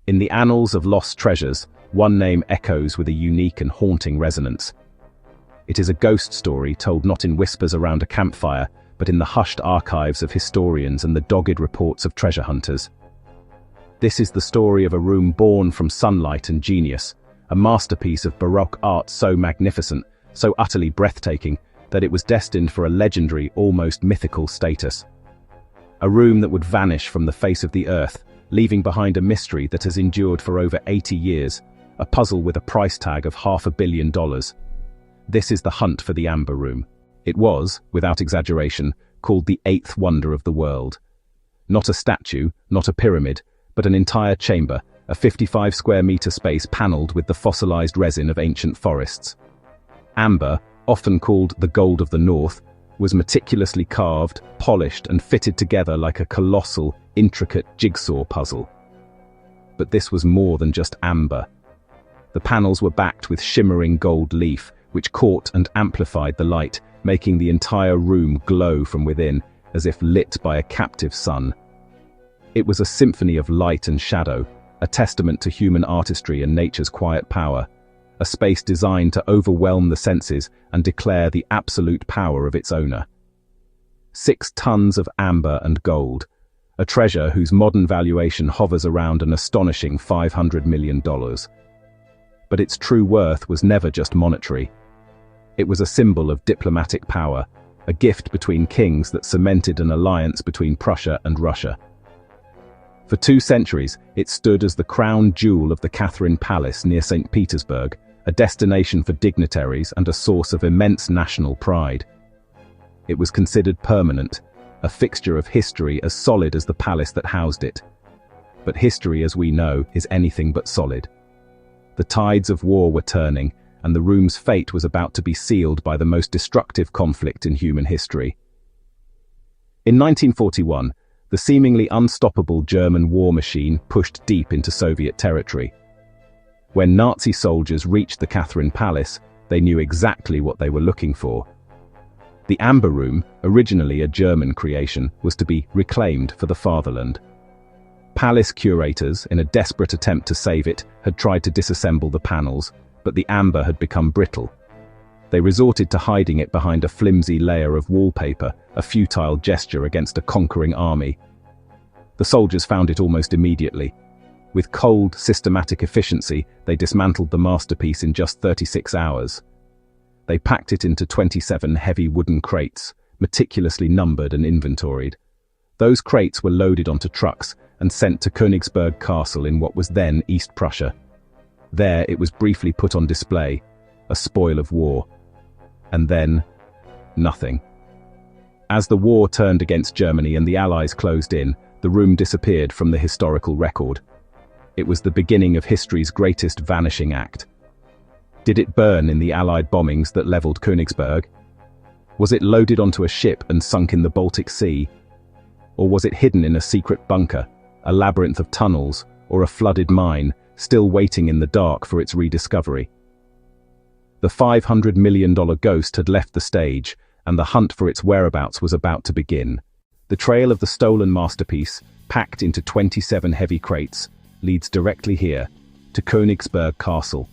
In the annals of lost treasures, one name echoes with a unique and haunting resonance. It is a ghost story told not in whispers around a campfire, but in the hushed archives of historians and the dogged reports of treasure hunters. This is the story of a room born from sunlight and genius, a masterpiece of Baroque art so magnificent, so utterly breathtaking, that it was destined for a legendary, almost mythical status. A room that would vanish from the face of the earth, leaving behind a mystery that has endured for over 80 years, a puzzle with a price tag of $500 million. This is the hunt for the Amber Room. It was, without exaggeration, called the eighth wonder of the world. Not a statue, not a pyramid, but an entire chamber, a 55 square meter space paneled with the fossilized resin of ancient forests. Amber, often called the gold of the north, was meticulously carved, polished, and fitted together like a colossal, intricate jigsaw puzzle. But this was more than just amber. The panels were backed with shimmering gold leaf, which caught and amplified the light, making the entire room glow from within, as if lit by a captive sun. It was a symphony of light and shadow, a testament to human artistry and nature's quiet power, a space designed to overwhelm the senses and declare the absolute power of its owner. 6 tons of amber and gold, a treasure whose modern valuation hovers around an astonishing $500 million. But its true worth was never just monetary. It was a symbol of diplomatic power, a gift between kings that cemented an alliance between Prussia and Russia. For 2 centuries, it stood as the crown jewel of the Catherine Palace near St. Petersburg, a destination for dignitaries and a source of immense national pride. It was considered permanent, a fixture of history as solid as the palace that housed it. But history, as we know, is anything but solid. The tides of war were turning, and the room's fate was about to be sealed by the most destructive conflict in human history. In 1941, the seemingly unstoppable German war machine pushed deep into Soviet territory. When Nazi soldiers reached the Catherine Palace, they knew exactly what they were looking for. The Amber Room, originally a German creation, was to be reclaimed for the fatherland. Palace curators, in a desperate attempt to save it, had tried to disassemble the panels, but the amber had become brittle. They resorted to hiding it behind a flimsy layer of wallpaper, a futile gesture against a conquering army. The soldiers found it almost immediately. With cold, systematic efficiency, they dismantled the masterpiece in just 36 hours. They packed it into 27 heavy wooden crates, meticulously numbered and inventoried. Those crates were loaded onto trucks and sent to Königsberg Castle in what was then East Prussia. There it was briefly put on display, a spoil of war. And then, nothing. As the war turned against Germany and the Allies closed in, the room disappeared from the historical record. It was the beginning of history's greatest vanishing act. Did it burn in the Allied bombings that leveled Königsberg? Was it loaded onto a ship and sunk in the Baltic Sea? Or was it hidden in a secret bunker, a labyrinth of tunnels, or a flooded mine, still waiting in the dark for its rediscovery? The $500 million ghost had left the stage, and the hunt for its whereabouts was about to begin. The trail of the stolen masterpiece, packed into 27 heavy crates, leads directly here, to Königsberg Castle.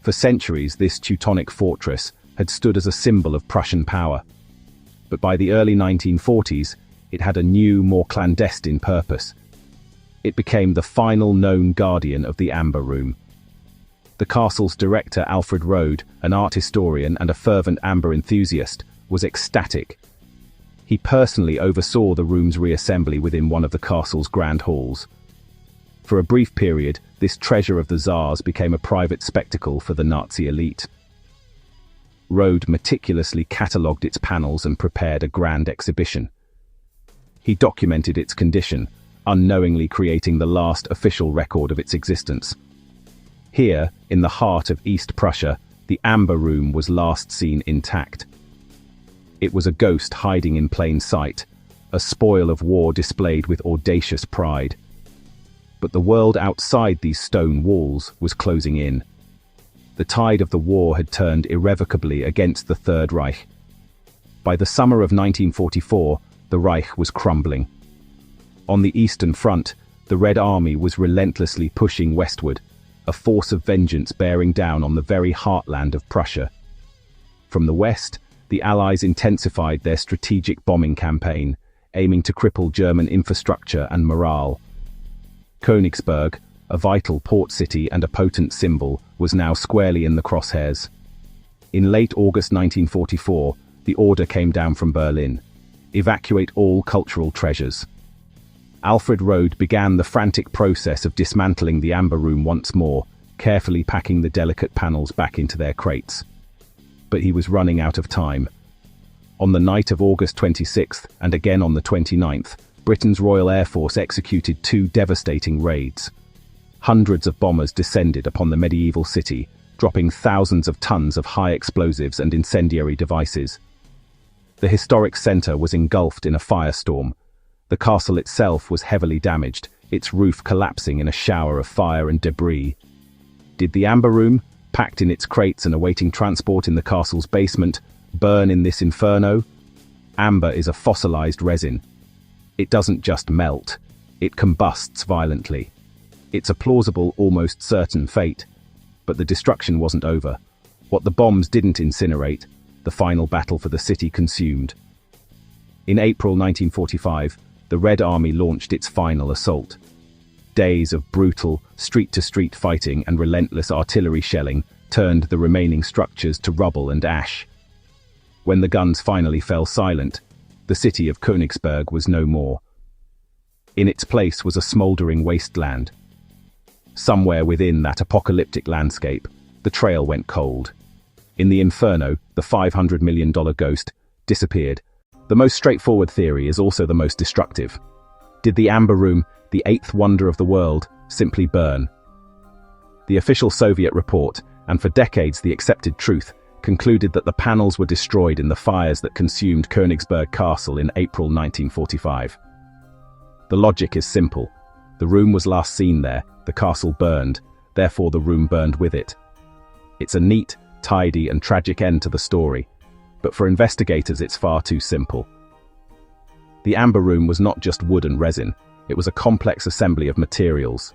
For centuries, this Teutonic fortress had stood as a symbol of Prussian power. But by the early 1940s, it had a new, more clandestine purpose. It became the final known guardian of the Amber Room. The castle's director, Alfred Rode, an art historian and a fervent amber enthusiast, was ecstatic. He personally oversaw the room's reassembly within one of the castle's grand halls. For a brief period, this treasure of the Tsars became a private spectacle for the Nazi elite. Rode meticulously catalogued its panels and prepared a grand exhibition. He documented its condition, unknowingly creating the last official record of its existence. Here, in the heart of East Prussia, the Amber Room was last seen intact. It was a ghost hiding in plain sight, a spoil of war displayed with audacious pride. But the world outside these stone walls was closing in. The tide of the war had turned irrevocably against the Third Reich. By the summer of 1944, the Reich was crumbling. On the Eastern Front, The Red Army was relentlessly pushing westward, a force of vengeance bearing down on the very heartland of Prussia. From the west, the Allies intensified their strategic bombing campaign, aiming to cripple German infrastructure and morale. Königsberg, a vital port city and a potent symbol, was now squarely in the crosshairs. In late August 1944, the order came down from Berlin: evacuate all cultural treasures. Alfred Rode began the frantic process of dismantling the Amber Room once more, carefully packing the delicate panels back into their crates. But he was running out of time. On the night of August 26th, and again on the 29th, Britain's Royal Air Force executed two devastating raids. Hundreds of bombers descended upon the medieval city, dropping thousands of tons of high explosives and incendiary devices. The historic centre was engulfed in a firestorm. The castle itself was heavily damaged, its roof collapsing in a shower of fire and debris. Did the Amber Room, packed in its crates and awaiting transport in the castle's basement, burn in this inferno? Amber is a fossilized resin. It doesn't just melt, it combusts violently. It's a plausible, almost certain fate. But the destruction wasn't over. What the bombs didn't incinerate, the final battle for the city consumed. In April 1945, the Red Army launched its final assault. Days of brutal, street-to-street fighting and relentless artillery shelling turned the remaining structures to rubble and ash. When the guns finally fell silent, the city of Königsberg was no more. In its place was a smouldering wasteland. Somewhere within that apocalyptic landscape, the trail went cold. In the inferno, the $500 million ghost disappeared. The most straightforward theory is also the most destructive. Did the Amber Room, the eighth wonder of the world, simply burn? The official Soviet report, and for decades the accepted truth, concluded that the panels were destroyed in the fires that consumed Königsberg Castle in April 1945. The logic is simple. The room was last seen there, the castle burned, therefore the room burned with it. It's a neat, tidy and tragic end to the story, but for investigators it's far too simple. The Amber Room was not just wood and resin, it was a complex assembly of materials.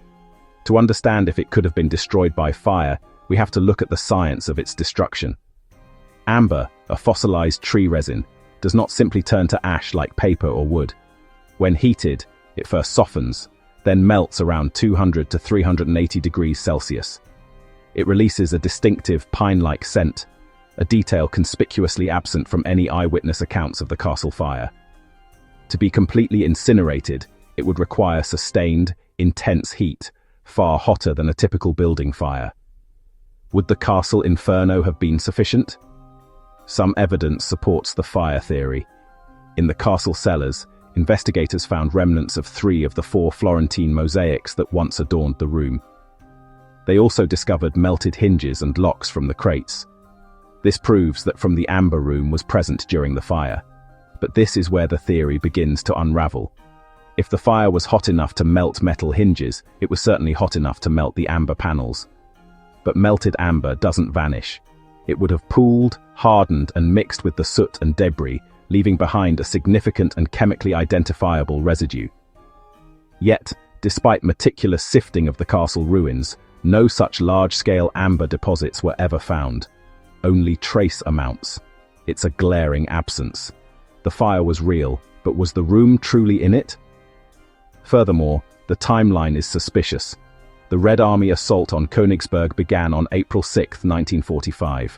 To understand if it could have been destroyed by fire, we have to look at the science of its destruction. Amber, a fossilized tree resin, does not simply turn to ash like paper or wood. When heated, it first softens, then melts around 200 to 380 degrees Celsius. It releases a distinctive pine-like scent, a detail conspicuously absent from any eyewitness accounts of the castle fire. To be completely incinerated, it would require sustained, intense heat, far hotter than a typical building fire. Would the castle inferno have been sufficient? Some evidence supports the fire theory. In the castle cellars, investigators found remnants of 3 of the 4 Florentine mosaics that once adorned the room. They also discovered melted hinges and locks from the crates. This proves that the Amber Room was present during the fire. But this is where the theory begins to unravel. If the fire was hot enough to melt metal hinges, it was certainly hot enough to melt the amber panels. But melted amber doesn't vanish. It would have pooled, hardened and mixed with the soot and debris, leaving behind a significant and chemically identifiable residue. Yet, despite meticulous sifting of the castle ruins, no such large-scale amber deposits were ever found. Only trace amounts. It's a glaring absence. The fire was real, but was the room truly in it? Furthermore, the timeline is suspicious. The Red Army assault on Königsberg began on April 6, 1945.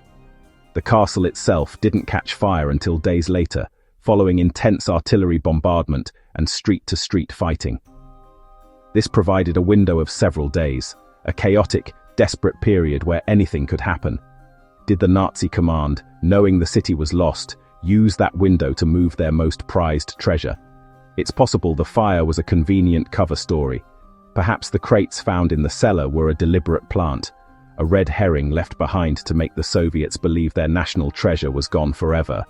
The castle itself didn't catch fire until days later, following intense artillery bombardment and street-to-street fighting. This provided a window of several days, a chaotic, desperate period where anything could happen. Did the Nazi command, knowing the city was lost, use that window to move their most prized treasure? It's possible the fire was a convenient cover story. Perhaps the crates found in the cellar were a deliberate plant, a red herring left behind to make the Soviets believe their national treasure was gone forever.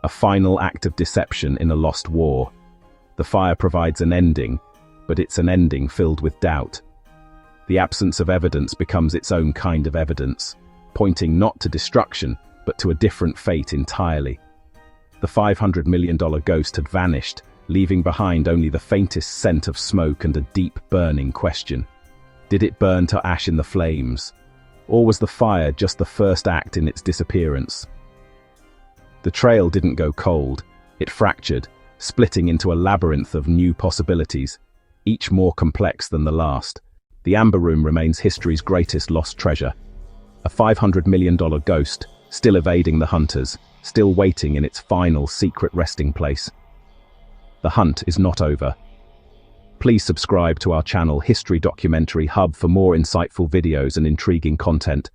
A final act of deception in a lost war. The fire provides an ending, but it's an ending filled with doubt. The absence of evidence becomes its own kind of evidence, pointing not to destruction, but to a different fate entirely. The $500 million ghost had vanished, leaving behind only the faintest scent of smoke and a deep, burning question. Did it burn to ash in the flames? Or was the fire just the first act in its disappearance? The trail didn't go cold. It fractured, splitting into a labyrinth of new possibilities, each more complex than the last. The Amber Room remains history's greatest lost treasure. A $500 million ghost, still evading the hunters, still waiting in its final secret resting place. The hunt is not over. Please subscribe to our channel History Documentary Hub for more insightful videos and intriguing content.